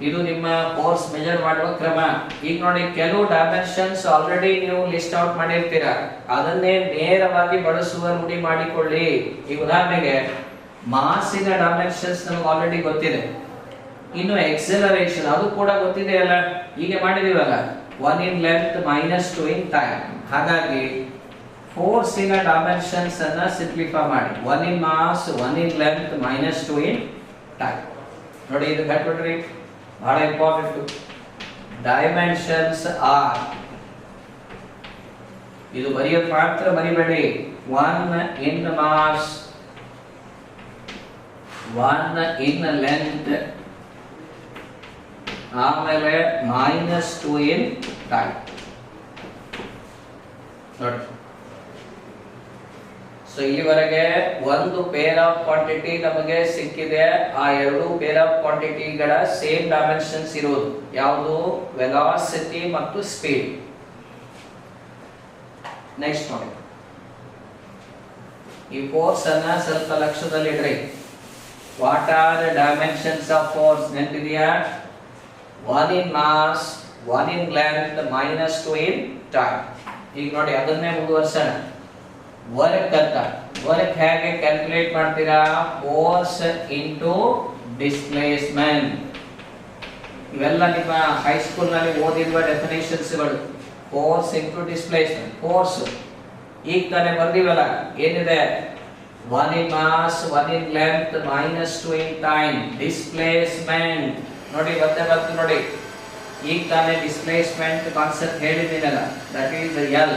[SPEAKER 1] ಇದು ನಿಮ್ಮ ಫೋರ್ಸ್ ಮೆಜರ್ ಮಾಡುವ ಕ್ರಮ. ಈಗ ನೋಡಿ, ಕೆಲವು ಡೈಮೆನ್ಷನ್ಸ್ ಆಲ್ರೆಡಿ ನೀವು ಲಿಸ್ಟ್ ಔಟ್ ಮಾಡಿರ್ತೀರಾ, ಅದನ್ನೇ ನೇರವಾಗಿ ಬಳಸುವ ರೂಢಿ ಮಾಡಿಕೊಳ್ಳಿ. ಈಗ ಉದಾಹರಣೆಗೆ ಮಾಸಿನ ಡೈಮೆನ್ಷನ್ಸ್ ನಮಗೆ ಆಲ್ರೆಡಿ ಗೊತ್ತಿದೆ, ಇನ್ನು ಎಕ್ಸೆಲರೇಷನ್ ಅದು ಕೂಡ ಗೊತ್ತಿದೆ ಅಲ್ಲ, ಈಗ ಮಾಡಿದೀವಲ್ಲ, 1 in length minus 2 in time. ಹಾಗಾಗಿ ಫೋರ್ಸಿನ ಡೈಮೆನ್ಷನ್ಸ್ ಅನ್ನ ಸಿಂಪ್ಲಿಫೈ ಮಾಡಿ, 1 in mass 1 in length minus 2 in time. ನೋಡಿ ಇದು ಕಟ್ಬಿಟ್ರಿ, ಬಹಳ ಇಂಪಾರ್ಟೆಂಟ್. ಡೈಮೆನ್ಷನ್ಸ್ ಆರ್, ಇದು ಬರೆಯೋದು ಮಾತ್ರ ಮರಿಬೇಡಿ. 1 in mass, 1 in length, ಆಮೇಲೆ minus 2 in time. ನೋಡಿ, ಸೊ ಇಲ್ಲಿವರೆಗೆ ಒಂದು ಪೇರ್ ಆಫ್ ಕ್ವಾಂಟಿಟಿ ನಮಗೆ ಸಿಕ್ಕಿದೆ. ಆ ಎರಡು ಪೇರ್ ಆಫ್ ಕ್ವಾಂಟಿಟಿಗಳ ಸೇಮ್ ಡೈಮೆನ್ಷನ್ಸ್ ಇರೋದು ಯಾವುದು? ವೆಲಾಸಿಟಿ ಮತ್ತು ಸ್ಪೀಡ್. ನೆಕ್ಸ್ಟ್ ನೋಡಿ, ಈ ಫೋರ್ಸ್ ಅನ್ನ ಸ್ವಲ್ಪ ಲಕ್ಷ್ಯದಲ್ಲಿಡ್ರಿ. What are the dimensions of force? ನೆನಪಿದೆಯಾ? 1 in mass, 1 in length, minus 2 in time. ಈಗ ನೋಡಿ ಅದನ್ನೇ ಮುಂದುವರ್ಸೋಣ. ವರ್ಕ್ ಅಂತ, ವರ್ಕ್ ಹೇಗೆ ಕ್ಯಾಲ್ಕುಲೇಟ್ ಮಾಡ್ತೀರಾ? Force into displacement. ಇವೆಲ್ಲ ನಿಮ್ಮ ಹೈಸ್ಕೂಲ್ ನಲ್ಲಿ ಓದಿರುವ ಡೆಫಿನೇಷನ್ಸ್ಗಳು. Force into displacement. ಫೋರ್ಸ್ ಈಗ ತಾನೇ ಬರ್ದಿವಲ್ಲ, ಏನಿದೆ? 1 in mass, 1 in length, minus 2 in time. Displacement ನೋಡಿ ಮತ್ತೆ ಬಂತು ನೋಡಿ, ಈಗ ತಾನೇ ಡಿಸ್ಪ್ಲೇಸ್ಮೆಂಟ್ ಕಾನ್ಸೆಪ್ಟ್ ಹೇಳಿದ್ದೀನಲ್ಲ, ದಟ್ ಈಸ್ ಎಲ್.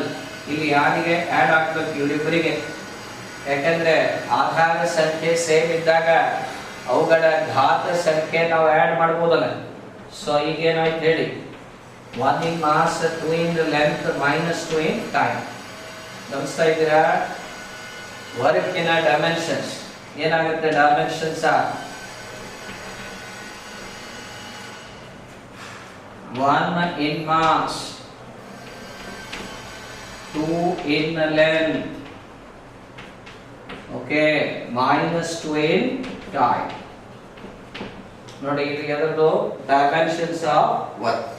[SPEAKER 1] ಇಲ್ಲಿ ಯಾರಿಗೆ ಆಡ್ ಆಗ್ಬೇಕು? ಇವರಿಬ್ಬರಿಗೆ. ಯಾಕಂದ್ರೆ ಆಧಾರ ಸಂಖ್ಯೆ ಸೇಮ್ ಇದ್ದಾಗ ಅವುಗಳ ಘಾತ ಸಂಖ್ಯೆ ನಾವು ಆಡ್ ಮಾಡ್ಬೋದಲ್ಲ. ಸೊ ಈಗ ಏನಾಯ್ತು ಹೇಳಿ? 1 in mass, 2 in length, minus 2 in time. ಗಮನಿಸ್ತಾ ಇದ್ದೀರಾ? ವರ್ಕಿನ ಡೈಮೆನ್ಷನ್ಸ್ ಏನಾಗುತ್ತೆ? Dimensions 1 in mass, 2 in length, okay, minus 2 in time. ನೋಡಿ ಇದು ಯಾವುದು? Dimensions of work.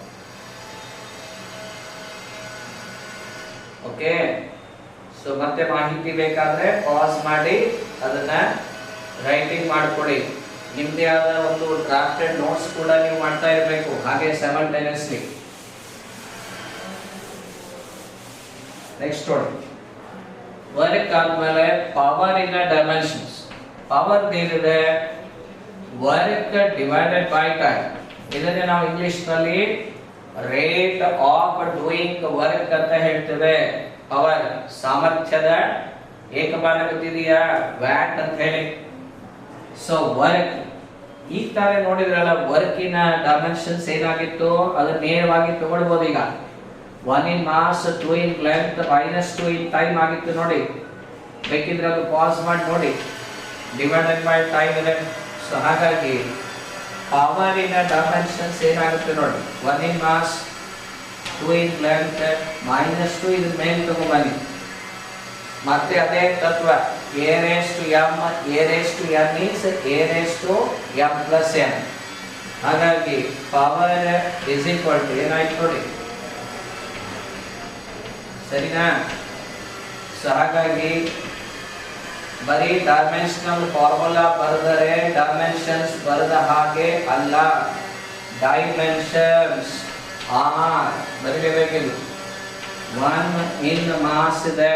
[SPEAKER 1] Okay, so ಮತ್ತೆ ಮಾಹಿತಿ ಬೇಕಾದ್ರೆ ಪಾಸ್ ಮಾಡಿ ಅದನ್ನ ರೈಟಿಂಗ್ ಮಾಡ್ಕೊಳ್ಳಿ. ನಿಮ್ಮದೇ ಆದ ಒಂದು ಡ್ರಾಫ್ಟೆಡ್ ನೋಟ್ಸ್ ಕೂಡ ನೀವು ಮಾಡ್ತಾ ಇರಬೇಕು ಹಾಗೆ ಸೈಮಲ್ಟೇನಿಯಸ್ಲಿ. ನೆಕ್ಸ್ಟ್ ನೋಡಿ, ವರ್ಕ್ ಆದ್ಮೇಲೆ ಪವರ್ ಇನ್ ಡೈಮೆನ್ಷನ್ಸ್. ಪವರ್ ಏನಿದೆ, ವರ್ಕ್ ಡಿವೈಡೆಡ್ ಬೈ ಟೈಮ್. ಇದನ್ನೇ ನಾವು ಇಂಗ್ಲಿಷ್ ನಲ್ಲಿ ರೇಟ್ ಆಫ್ ಡೂಯಿಂಗ್ ವರ್ಕ್ ಅಂತ ಹೇಳ್ತೇವೆ. ಪವರ್ ಸಾಮರ್ಥ್ಯದ ಏಕಮಾನ ಗೊತ್ತಿದೆಯಾ, ವ್ಯಾಟ್ ಅಂತ ಹೇಳಿ. ಸೊ ವರ್ಕ್ ಈ ತರ ನೋಡಿದ್ರಲ್ಲ, ವರ್ಕಿನ ಡೈಮೆನ್ಷನ್ಸ್ ಏನಾಗಿತ್ತು ಅದನ್ನ ನೇರವಾಗಿ ತಗೊಳ್ಬಹುದು. ಈಗ 1 in mass, 2 in length, -2 in time ಆಗಿತ್ತು ನೋಡಿ. ಬೇಕಿದ್ರೆ ಅದು ಪಾಸ್ ಮಾಡಿ ನೋಡಿ, ಡಿವೈಡೆಡ್ ಬೈ ಟೈಮ್ ಇದೆ. ಸೊ ಹಾಗಾಗಿ ಪವರ್ ಇನ್ ಡೈಮೆನ್ಷನ್ಸ್ ಏನಾಗುತ್ತೆ ನೋಡಿ, 1 in mass, 2 in length, -2 ಇದನ್ನ ಮೇಲೆ ತಗೊಂಡ್ಬನ್ನಿ. ಮತ್ತೆ ಅದೇ ತತ್ವ, a raised to m, a raised to n means a raised to m plus n. ಹಾಗಾಗಿ ಪವರ್ ಇಸ್ ಈಕ್ವಲ್ ಟು ಏನಾಯ್ತು ನೋಡಿ, ಸರಿನಾ? ಸೊ ಹಾಗಾಗಿ ಬರೀ ಡೈಮೆನ್ಷನಲ್ ಫಾರ್ಮುಲಾ ಬರೆದರೆ ಡೈಮೆನ್ಷನ್ಸ್ ಬರೆದ ಹಾಗೆ ಅಲ್ಲ. ಡೈಮೆನ್ಷನ್ಸ್ ಆರ್ ಬರೀಲೇಬೇಕಿಲ್ಲ. 1 in mass ಇದೆ,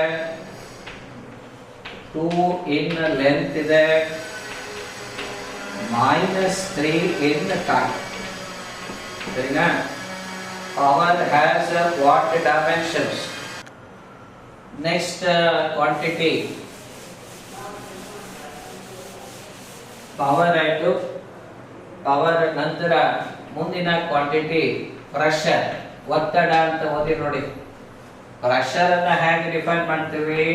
[SPEAKER 1] 2 in length ಇದೆ, -3 in time. ಸರಿನಾ? Power has what dimensions. Next quantity. Power ಆಯ್ತು. ಪವರ್ ನಂತರ ಮುಂದಿನ ಕ್ವಾಂಟಿಟಿ ಪ್ರೆಷರ್, ಒತ್ತಡ ಅಂತ ಓದಿ ನೋಡಿ. ಪ್ರೆಷರ್ ಅನ್ನ ಹೇಗೆ ಡಿಫೈನ್ ಮಾಡ್ತೀವಿ?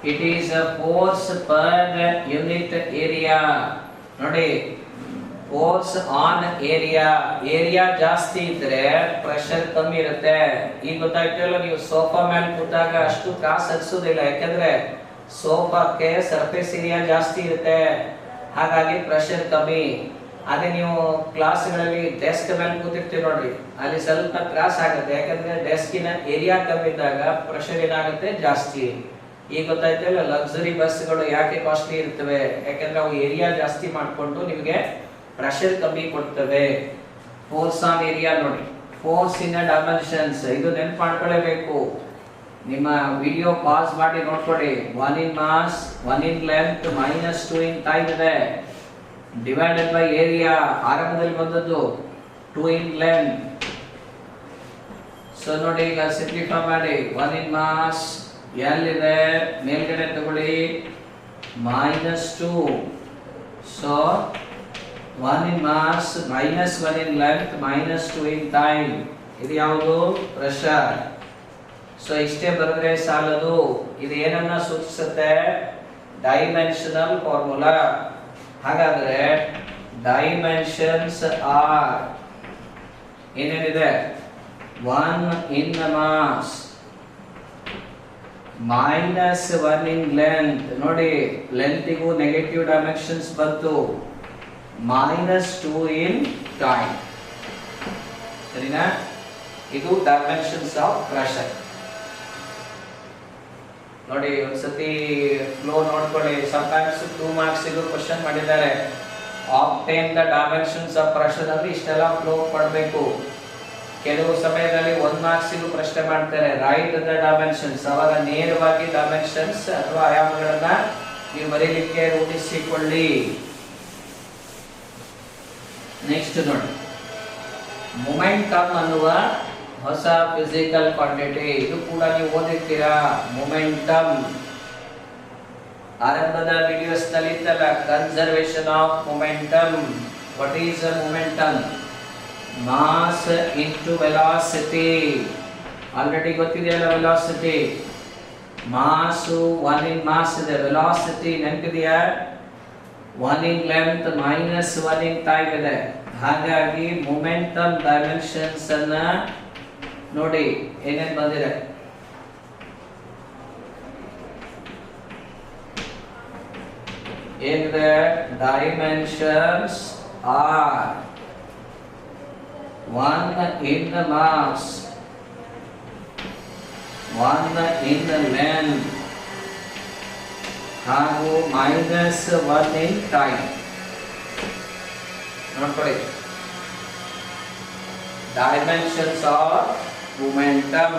[SPEAKER 1] It is a force per unit area. ನೋಡಿ, ಫೋರ್ಸ್ ಆನ್ ಏರಿಯಾ. ಏರಿಯಾ ಜಾಸ್ತಿ ಇದ್ರೆ ಪ್ರೆಷರ್ ಕಮ್ಮಿ ಇರುತ್ತೆ. ಈಗ ಗೊತ್ತಾಯ್ತಲ್ಲ, ನೀವು ಸೋಫಾ ಮೇಲೆ ಕೂತಾಗ ಅಷ್ಟು ತ್ರಾಸ ಅನ್ಸೋದಿಲ್ಲ, ಯಾಕಂದ್ರೆ ಸೋಫಾಕ್ಕೆ ಸರ್ಫೇಸ್ ಏರಿಯಾ ಜಾಸ್ತಿ ಇರುತ್ತೆ, ಹಾಗಾಗಿ ಪ್ರೆಷರ್ ಕಮ್ಮಿ. ಅದೇ ನೀವು ಕ್ಲಾಸ್ಗಳಲ್ಲಿ ಡೆಸ್ಕ್ ಮೇಲೆ ಕೂತಿರ್ತೀವಿ ನೋಡ್ರಿ, ಅಲ್ಲಿ ಸ್ವಲ್ಪ ತ್ರಾಸ ಆಗುತ್ತೆ, ಯಾಕಂದ್ರೆ ಡೆಸ್ಕಿನ ಏರಿಯಾ ಕಮ್ಮಿ ಇದ್ದಾಗ ಪ್ರೆಷರ್ ಏನಾಗುತ್ತೆ ಜಾಸ್ತಿ. ಈಗ ಗೊತ್ತಾಯ್ತಲ್ಲ, ಲಕ್ಸುರಿ ಬಸ್ಗಳು ಯಾಕೆ ಕಾಸ್ಟ್ಲಿ ಇರ್ತವೆ, ಯಾಕಂದ್ರೆ ಅವು ಏರಿಯಾ ಜಾಸ್ತಿ ಮಾಡಿಕೊಂಡು ನಿಮಗೆ ಪ್ರೆಷರ್ ಕಮ್ಮಿ ಕೊಡ್ತವೆ. ಫೋರ್ಸ್ ಆನ್ ಏರಿಯಾ ನೋಡಿ, ಫೋರ್ಸ್ ಇನ್ ಡೈಮೆನ್ಷನ್ಸ್, ಇದು ನೆನಪು ಮಾಡ್ಕೊಳ್ಳೇಬೇಕು. ನಿಮ್ಮ ವಿಡಿಯೋ ಪಾಸ್ ಮಾಡಿ ನೋಡ್ಕೊಳ್ಳಿ. 1 in mass, 1 in length, -2 in time ಇದೆ, ಡಿವೈಡೆಡ್ ಬೈ ಏರಿಯಾ ಆರಂಭದಲ್ಲಿ ಬಂದದ್ದು 2 in length. ಸೊ ನೋಡಿ, ಈಗ ಸಿಂಪ್ಲಿಫೈ ಮಾಡಿ. 1 in mass ಎಲ್ಲಿದೆ ಮೇಲ್ಗಡೆ ತಗೊಳ್ಳಿ, -2. So 1 in mass, -1 in length, -2 in time. ಇದು ಯಾವುದು? ಪ್ರೆಷರ್. ಸೊ ಇಷ್ಟೇ ಬರೆದ್ರೆ ಸಾಲದು. ಇದು ಏನನ್ನ ಸೂಚಿಸುತ್ತೆ? Dimensional formula. ಹಾಗಾದ್ರೆ ಡೈಮೆನ್ಷನ್ಸ್ ಆರ್ ಏನೇನಿದೆ? 1 in mass, -1 in length. ನೋಡಿ, ಲೆಂತ್ಗೂ ನೆಗೆಟಿವ್ ಡೈಮೆನ್ಷನ್ಸ್ ಬಂತು. -2 in time. ಸರಿನಾ? ಇದು ಡೈಮೆನ್ಷನ್ಸ್ ಆಫ್ ಪ್ರೆಷರ್. ನೋಡಿ, ಒಂದ್ಸತಿ ಫ್ಲೋ ನೋಡ್ಕೊಳ್ಳಿ. ಸಮಟೈಮ್ಸ್ 2 marks ಇದು ಕ್ವಶನ್ ಮಾಡಿದ್ದಾರೆ. ಆಬ್ಟೈನ್ ದ ಡೈಮೆನ್ಷನ್ಸ್ ಆಫ್ ಪ್ರೆಷರ್ ಅಂದ್ರೆ ಇಷ್ಟೆಲ್ಲ ಫ್ಲೋ ಪಡಬೇಕು. ಕೆಲವು ಸಮಯದಲ್ಲಿ 1 marks ಇದು ಪ್ರಶ್ನೆ ಮಾಡ್ತಾರೆ, ರೈಟ್ ದ ಡೈಮೆನ್ಷನ್ಸ್. ಅವಾಗ ನೇರವಾಗಿ ಡೈಮೆನ್ಷನ್ಸ್ ಅಥವಾ ಆಯಾಮಗಳನ್ನ ನೀವು ಬರೀಲಿಕ್ಕೆ ರೂಪಿಸಿಕೊಳ್ಳಿ. ನೆಕ್ಸ್ಟ್ ನೋಡಿ, ಮೊಮೆಂಟಮ್ ಅನ್ನುವ ಹೊಸ ಫಿಸಿಕಲ್ ಕ್ವಾಂಟಿಟಿ. ಇದು ಕೂಡ ನೀವು ಓದಿರ್ತೀರಾ. ಮೊಮೆಂಟಮ್ ಆರಂಭದ ವಿಡಿಯೋಸ್ ನಲ್ಲಿ ಇತ್ತಲ್ಲ, conservation of momentum. What is momentum? Mass into velocity. Already ಗೊತ್ತಿದೆಯಲ್ಲ ವೆಲಾಸಿಟಿ. ಮಾಸು 1 in mass ಇದೆ, ವೆಲಾಸಿಟಿ ನೆನಪಿದೆಯಾ? 1 in length, -1 in time ಇದೆ. ಹಾಗಾಗಿ ಮೊಮೆಂಟಮ್ ಡೈಮೆನ್ಷನ್ಸ್ ಅನ್ನ ನೋಡಿ ಏನೇನು ಬಂದಿದೆ. ಏನಿದೆ? Dimensions are 1 in the mass, 1 in the length, ಹಾಗೂ -1 in time. ನೋಡ್ಕೊಳ್ಳಿ, dimensions of momentum,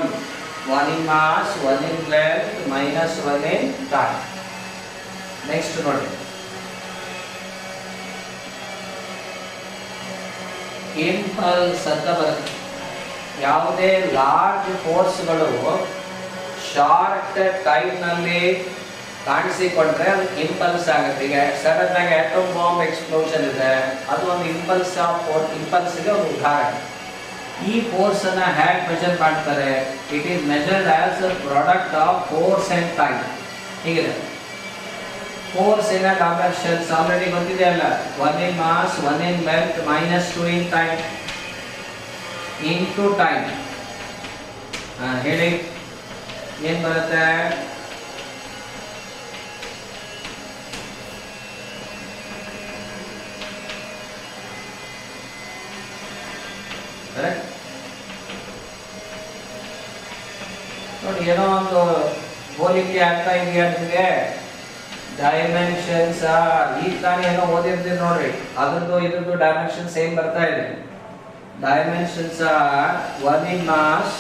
[SPEAKER 1] one in mass, one in length, minus one in time. Next ನೋಡಿ, ಇಂಪಲ್ಸ್ ಅಂತ ಬರುತ್ತೆ. ಯಾವುದೇ ಲಾರ್ಜ್ ಫೋರ್ಸ್ಗಳು ಶಾರ್ಟ್ ಟೈಮ್ನಲ್ಲಿ ಕಾಣಿಸಿಕೊಂಡ್ರೆ ಅದು ಇಂಪಲ್ಸ್ ಆಗುತ್ತೆ. ಈಗ ಸಡನ್ ಆಗಿ ಆಟಮ್ ಬಾಂಬ್ ಎಕ್ಸ್ಪ್ಲೋಷನ್ ಇದೆ, ಅದು ಒಂದು ಇಂಪಲ್ಸ್ ಆಫ್ ಫೋರ್ಸ್, ಇಂಪಲ್ಸ್ಗೆ ಒಂದು ಉದಾಹರಣೆ. ಈ ಫೋರ್ಸ್ ಅನ್ನ ಹೇಗೆ ಮೆಜರ್ ಮಾಡ್ತಾರೆ? It is measured as a product of force and time. ಹೀಗಿದೆ ಫೋರ್ಸ್ ಇನ್ ಡೈಮೆನ್ಷನ್ಸ್ ಆಲ್ರೆಡಿ ಗೊತ್ತಿದೆ ಅಲ್ಲ, one in mass, one in length, minus two in time into time. ಹೇಳಿ ಏನ್ ಬರುತ್ತೆ? ನೋಡಿ, ಏನೋ ಒಂದು ಹೋಲಿಕೆ ಆಗ್ತಾ ಇದೆಯಾ ನಿಮಗೆ? ಡೈಮೆನ್ಷನ್ಸ್ ಈಗ ತಾನೇ ಏನೋ ಓದಿರ್ತೀರಿ ನೋಡ್ರಿ, ಅದ್ರದ್ದು ಇದ್ರದ್ದು ಡೈಮೆನ್ಷನ್ ಸೇಮ್ ಬರ್ತಾ ಇದೆ. Dimensions one in mass,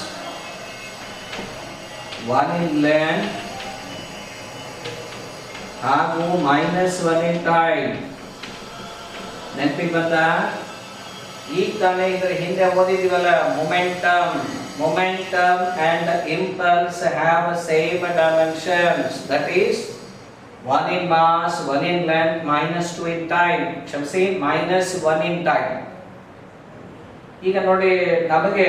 [SPEAKER 1] one in length ಹಾಗೂ ಮೈನಸ್ ಒನ್ ಇನ್ ಟೈಮ್. ನೆನಪಿಗೆ ಬಂತ? ಈಗ ತಾನೇ ಇದ್ರ ಹಿಂದೆ ಓದಿದೀವಲ್ಲ, momentum and impulse have same dimensions, that is 1 in mass, 1 in length, minus 2 in time. ಕ್ಷಮಿಸಿ, minus 1 in time. ಈಗ ನೋಡಿ, ನಮಗೆ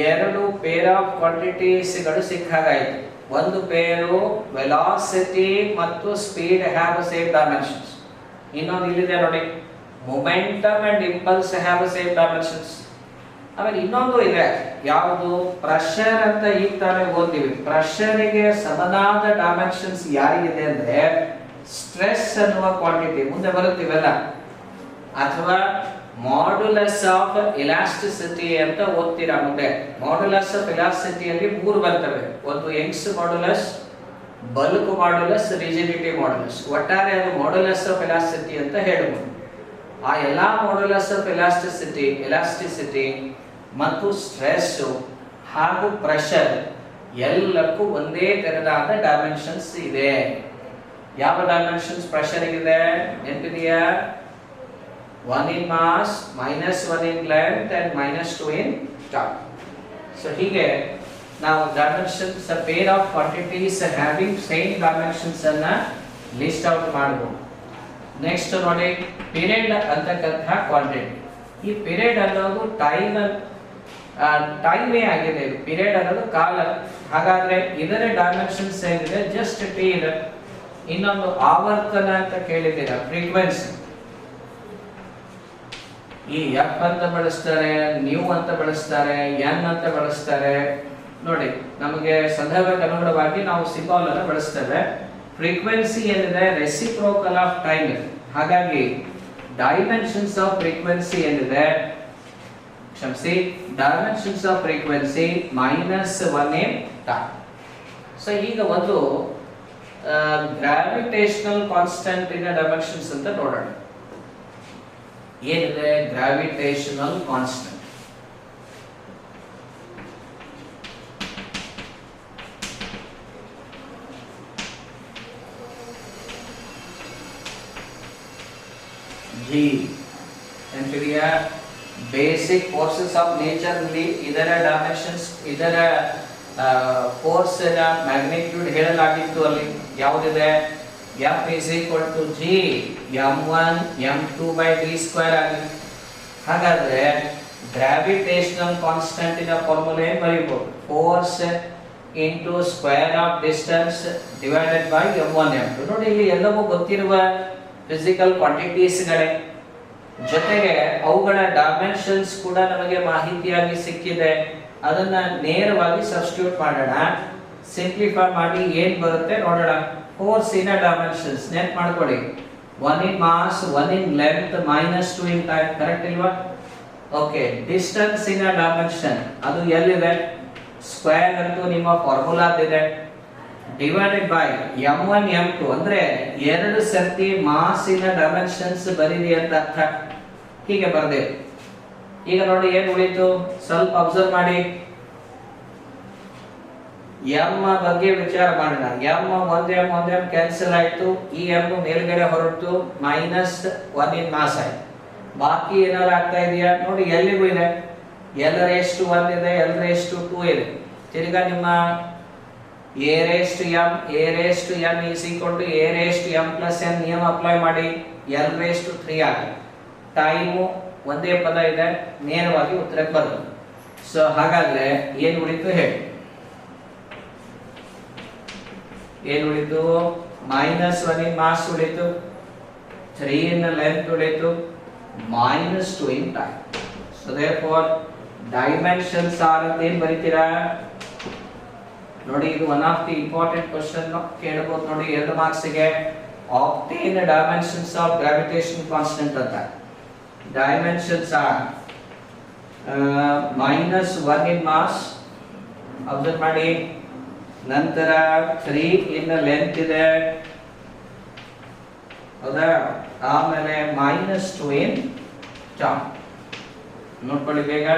[SPEAKER 1] ಎರಡು ಪೇರ್ ಆಫ್ ಕ್ವಾಂಟಿಟೀಸ್ಗಳು ಸಿಕ್ಕಾಗಾಯಿತು. ಒಂದು ಪೇರು ವೆಲಾಸಿಟಿ ಮತ್ತು ಸ್ಪೀಡ್ ಹ್ಯಾವ್ ಸೇಮ್ ಡೈಮೆನ್ಷನ್ಸ್. ಇನ್ನೊಂದು ಇಲ್ಲಿದೆ ನೋಡಿ, momentum and impulse have same dimensions. ಆಮೇಲೆ ಇನ್ನೊಂದು ಇದೆ, ಯಾವುದು? ಪ್ರೆಷರ್ ಅಂತ ಈಗ ತಾನೇ ಓದ್ತೀವಿ. ಪ್ರೆಷರಿಗೆ ಸಮನಾದ ಡೈಮೆನ್ಷನ್ಸ್ ಯಾರಿಗಿದೆ ಅಂದ್ರೆ ಸ್ಟ್ರೆಸ್ ಅನ್ನುವ ಕ್ವಾಂಟಿಟಿ ಮುಂದೆ ಬರುತ್ತೀವಲ್ಲ, ಅಥವಾ ಮಾಡ್ಯುಲಸ್ ಆಫ್ ಎಲಾಸ್ಟಿಸಿಟಿ ಅಂತ ಓದ್ತೀರಾ ಮುಂದೆ. ಮಾಡ್ಯುಲಸ್ ಆಫ್ ಎಲಾಸ್ಟಿಸಿಟಿಯಲ್ಲಿ ಮೂರು ಬರ್ತವೆ, ಒಂದು Young's modulus, bulk modulus, rigidity modulus. ಒಟ್ಟಾರೆ ಅದು ಮಾಡ್ಯುಲಸ್ ಆಫ್ ಎಲಾಸ್ಟಿಸಿಟಿ ಅಂತ ಹೇಳ್ಬೋದು. ಆ ಎಲ್ಲಾ ಮಾಡ್ಯುಲಸ್ ಆಫ್ ಎಲಾಸ್ಟಿಸಿಟಿ ಮತ್ತು ಸ್ಟ್ರೆಸ್ ಹಾಗೂ ಪ್ರೆಷರ್ ಎಲ್ಲಕ್ಕೂ ಒಂದೇ ತೆರನಾದ ಡೈಮೆನ್ಷನ್ಸ್ ಇದೆ. ಯಾವ ಡೈಮೆನ್ಷನ್ಸ್ ಪ್ರೆಷರ್ ಇದೆ ನೆನಪಿದೆಯಾ? 1 in mass, minus 1 in length and minus 2 in time. So ಹೀಗೆ ನಾವು dimensions, pair of quantities having same dimensions ಅನ್ನ ಲಿಸ್ಟ್ ಔಟ್ ಮಾಡಬಹುದು. ನೆಕ್ಸ್ಟ್ ನೋಡಿ, ಪೀರಿಯಡ್ ಅಂತಕ್ಕಂಥ ಕ್ವಾಂಟಿಟಿ. ಈ ಪೀರಿಯಡ್ ಅನ್ನೋದು ಟೈಮೇ ಆಗಿದೆ. ಪೀರಿಯಡ್ ಅನ್ನೋದು ಕಾಲ. ಹಾಗಾದ್ರೆ ಇದರ ಡೈಮೆನ್ಷನ್ಸ್ ಏನಿದೆ? ಜಸ್ಟ್ ಟಿ ಇದೆ. ಇನ್ನೊಂದು ಆವರ್ತನ ಅಂತ ಕೇಳಿದ್ದೀರಾ, ಫ್ರೀಕ್ವೆನ್ಸಿ. ಈ ಎಫ್ ಅಂತ ಬಳಸ್ತಾರೆ, ನ್ಯೂ ಅಂತ ಬಳಸ್ತಾರೆ, ಎನ್ ಅಂತ ಬಳಸ್ತಾರೆ. ನೋಡಿ, ನಮಗೆ ಸಂದರ್ಭಕ್ಕೆ ಅನುಗುಣವಾಗಿ ನಾವು ಸಿಂಬಲ್ ಅನ್ನು ಬಳಸ್ತೇವೆ. ಫ್ರೀಕ್ವೆನ್ಸಿ ಏನಿದೆ? Reciprocal of time. ಹಾಗಾಗಿ ಡೈಮೆನ್ಷನ್ಸ್ ಆಫ್ ಫ್ರೀಕ್ವೆನ್ಸಿ ಏನಿದೆ, ಕ್ಷಮಿಸಿ, dimensions of frequency minus 1 in time. So ಈಗ ಒಂದು ಗ್ರಾವಿಟೇಷನಲ್ ಕಾನ್ಸ್ಟೆಂಟ್ ಇನ್ ಡೈಮೆನ್ಷನ್ಸ್ ಅಂತ ನೋಡೋಣ. ಏನಿದೆ ಗ್ರಾವಿಟೇಷನಲ್ ಕಾನ್ಸ್ಟೆಂಟ್? G. ನೆನಪಿದೆಯಾ? ಬೇಸಿಕ್ ಫೋರ್ಸಸ್ ಆಫ್ ನೇಚರ್ ನಲ್ಲಿ ಇದರ ಡೈಮೆನ್ಷನ್ಸ್, ಇದರ ಫೋರ್ಸ್ ಮ್ಯಾಗ್ನಿಟ್ಯೂಡ್ ಹೇಳಲಾಗಿತ್ತು. ಅಲ್ಲಿ ಯಾವುದಿದೆ? F is equal to G m1 m2 by d square ಆಗಿದೆ. ಹಾಗಾದ್ರೆ ಗ್ರಾವಿಟೇಷನಲ್ ಕಾನ್ಸ್ಟೆಂಟ್ ಇನ ಫಾರ್ಮುಲಾ ಏನು ಬರೀಬಹುದು? Force into square of distance divided by m1 m2. ನೋಡಿ, ಇಲ್ಲಿ ಎಲ್ಲವೂ ಗೊತ್ತಿರುವ ಫಿಸಿಕಲ್ ಕ್ವಾಂಟಿಟೀಸ್ಗಳೇ, ಜೊತೆಗೆ ಅವುಗಳ ಡೈಮೆನ್ಷನ್ಸ್ ಕೂಡ ನಮಗೆ ಮಾಹಿತಿಯಾಗಿ ಸಿಕ್ಕಿದೆ. ಅದನ್ನ ನೇರವಾಗಿ ಸಬ್ಸ್ಟಿಟ್ಯೂಟ್ ಮಾಡೋಣ. ಸಿಂಪ್ಲಿಫೈ ಮಾಡಿ ಏನ್ ಬರುತ್ತೆ ನೋಡೋಣ. ಫೋರ್ಸ್ ಇನ್ ಡೈಮೆನ್ಷನ್ಸ್ ನೆನ್ಪ್ ಮಾಡ್ಕೊಳ್ಳಿ. 1 in mass, 1 in length, minus 2 in time. Correct ಇಲ್ವಾ? ಓಕೆ. ಡಿಸ್ಟೆನ್ಸ್ ಇನ್ ಡೈಮೆನ್ಷನ್ ಅದು ಎಲ್ಲಿದೆ? ಸ್ಕ್ವೇರ್ ಅಂತೂ ನಿಮ್ಮ ಫಾರ್ಮುಲಾ ಇದೆ, ಡಿವೈಡೆಡ್ ಬೈ m1 m2 ಅಂದ್ರೆ ಎರಡು ಸರ್ತಿ ಮಾಸ್ ಇನ ಡೈಮೆನ್ಷನ್ಸ್ ಬರೀರಿ ಅಂತ ಅರ್ಥ. ಹೀಗೆ ಬರ್ದೇವೆ. ಈಗ ನೋಡಿ ಏನು ಉಳಿತು ಸ್ವಲ್ಪ ಅಬ್ಸರ್ವ್ ಮಾಡಿ. ಎಂ ಬಗ್ಗೆ ವಿಚಾರ ಮಾಡೋಣ. ಎಂ ಒಂದ್ ಎಂ ಕ್ಯಾನ್ಸಲ್ ಆಯ್ತು, ಈ ಎಂ ಮೇಲ್ಗಡೆ ಹೊರಟು -1 ಇನ್ ಮಾಸ್ ಆಯ್ತು. ಬಾಕಿ ಏನಾದ್ರು ಆಗ್ತಾ ಇದೆಯಾ ನೋಡಿ, ಎಲ್ಲಿಗೂ ಇದೆ, L⁻1 ಇದೆ, L⁻2 ಇದೆ. ತಿರ್ಗಾ ನಿಮ್ಮ A⁻m is equal to A⁻m plus n ನಿಯಮ ಅಪ್ಲೈ ಮಾಡಿ, L⁻3 ಆಗಿ ಟೈಮು ಒಂದೇ ಪದ ಇದೆ, ನೇರವಾಗಿ ಉತ್ತರಕ್ಕೆ ಬರುತ್ತೆ. ಸೊ ಹಾಗಾದ್ರೆ ಏನು ಉಳಿತು ಹೇಳಿ, ಏನು ಉಳಿತು? -1 ಇನ್ ಮಾಸ್ ಉಳಿತು, 3 ಇನ್ ಲೆಂತ್ ಉಳಿತು, -2 in time. So therefore dimensions are ಅಂತ ಏನು ಬರೀತೀರಾ ನೋಡಿ. ಇದು one of the important question ಕೇಳಬಹುದು ನೋಡಿ 2 ಮಾರ್ಕ್ಸ್ಗೆ. Obtain dimensions of gravitation constant ಅಂತ. Dimensions are -1 in mass, observe ಮಾಡಿ. ನಂತರ 3 ಇನ್ ಲೆಂತ್ ಇದೆ, ಹೌದಾ? ಆಮೇಲೆ -2 ಇನ್ ಟೈಮ್. ನೋಡ್ಕೊಳ್ಳಿ ಬೇಗ.